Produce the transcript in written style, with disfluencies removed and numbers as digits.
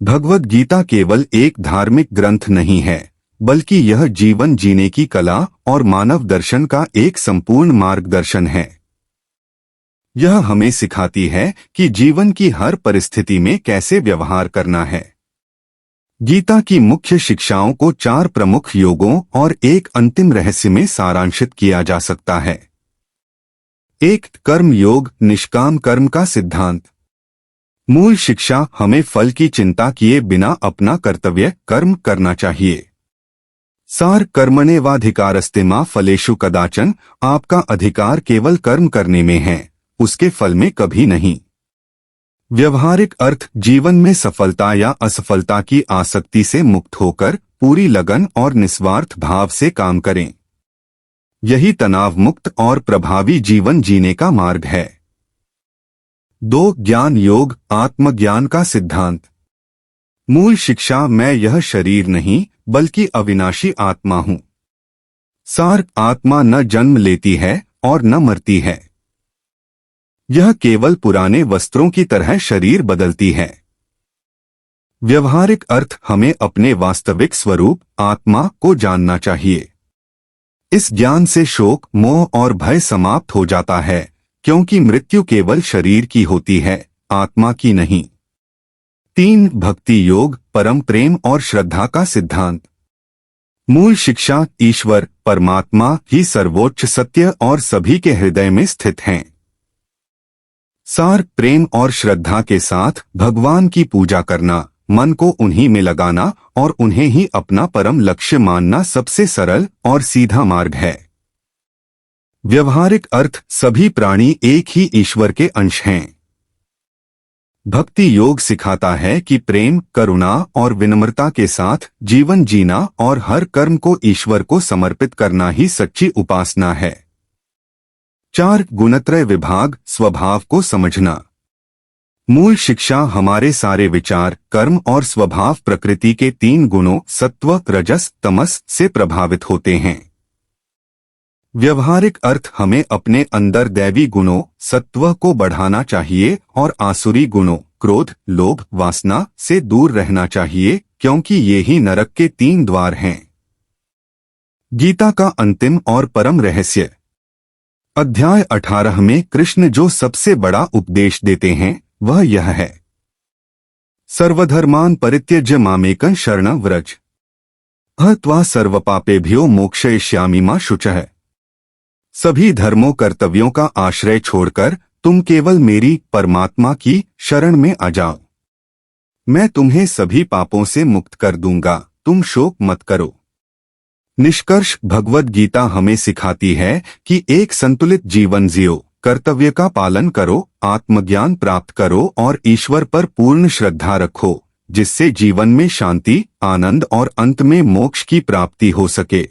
भगवद गीता केवल एक धार्मिक ग्रंथ नहीं है, बल्कि यह जीवन जीने की कला और मानव दर्शन का एक संपूर्ण मार्गदर्शन है। यह हमें सिखाती है कि जीवन की हर परिस्थिति में कैसे व्यवहार करना है। गीता की मुख्य शिक्षाओं को 4 प्रमुख योगों और एक अंतिम रहस्य में सारांशित किया जा सकता है। 1. कर्म योग, निष्काम कर्म का सिद्धांत। मूल शिक्षा हमें फल की चिंता किए बिना अपना कर्तव्य कर्म करना चाहिए। सार कर्मण्येवाधिकारस्ते मा फलेषु कदाचन, आपका अधिकार केवल कर्म करने में है, उसके फल में कभी नहीं। व्यवहारिक अर्थ जीवन में सफलता या असफलता की आसक्ति से मुक्त होकर पूरी लगन और निस्वार्थ भाव से काम करें। यही तनाव मुक्त और प्रभावी जीवन जीने का मार्ग है। 2. ज्ञान योग, आत्मज्ञान का सिद्धांत। मूल शिक्षा मैं यह शरीर नहीं बल्कि अविनाशी आत्मा हूँ। सार आत्मा न जन्म लेती है और न मरती है। यह केवल पुराने वस्त्रों की तरह शरीर बदलती है। व्यवहारिक अर्थ हमें अपने वास्तविक स्वरूप आत्मा को जानना चाहिए। इस ज्ञान से शोक, मोह और भय समाप्त हो जाता है, क्योंकि मृत्यु केवल शरीर की होती है, आत्मा की नहीं। 3. भक्ति योग, परम प्रेम और श्रद्धा का सिद्धांत। मूल शिक्षा ईश्वर परमात्मा ही सर्वोच्च सत्य और सभी के हृदय में स्थित हैं। सार प्रेम और श्रद्धा के साथ भगवान की पूजा करना, मन को उन्हीं में लगाना और उन्हें ही अपना परम लक्ष्य मानना सबसे सरल और सीधा मार्ग है। व्यवहारिक अर्थ सभी प्राणी एक ही ईश्वर के अंश हैं। भक्ति योग सिखाता है कि प्रेम, करुणा और विनम्रता के साथ जीवन जीना और हर कर्म को ईश्वर को समर्पित करना ही सच्ची उपासना है। 4. गुणत्रय विभाग, स्वभाव को समझना। मूल शिक्षा हमारे सारे विचार, कर्म और स्वभाव प्रकृति के 3 गुणों सत्व, रजस, तमस से प्रभावित होते हैं। व्यवहारिक अर्थ हमें अपने अंदर दैवी गुणों सत्व को बढ़ाना चाहिए और आसुरी गुणों क्रोध, लोभ, वासना से दूर रहना चाहिए, क्योंकि ये ही नरक के 3 द्वार हैं। गीता का अंतिम और परम रहस्य। अध्याय 18 में कृष्ण जो सबसे बड़ा उपदेश देते हैं वह यह है। सर्वधर्मान् परित्यज्य मामेकं शरणं व्रज, त्वा सर्वपापेभ्यो मोक्षयिष्यामि मा शुचः। सभी धर्मों कर्तव्यों का आश्रय छोड़कर तुम केवल मेरी परमात्मा की शरण में आ जाओ। मैं तुम्हें सभी पापों से मुक्त कर दूंगा, तुम शोक मत करो। निष्कर्ष भगवद गीता हमें सिखाती है कि एक संतुलित जीवन जियो, कर्तव्य का पालन करो, आत्मज्ञान प्राप्त करो और ईश्वर पर पूर्ण श्रद्धा रखो, जिससे जीवन में शांति, आनंद और अंत में मोक्ष की प्राप्ति हो सके।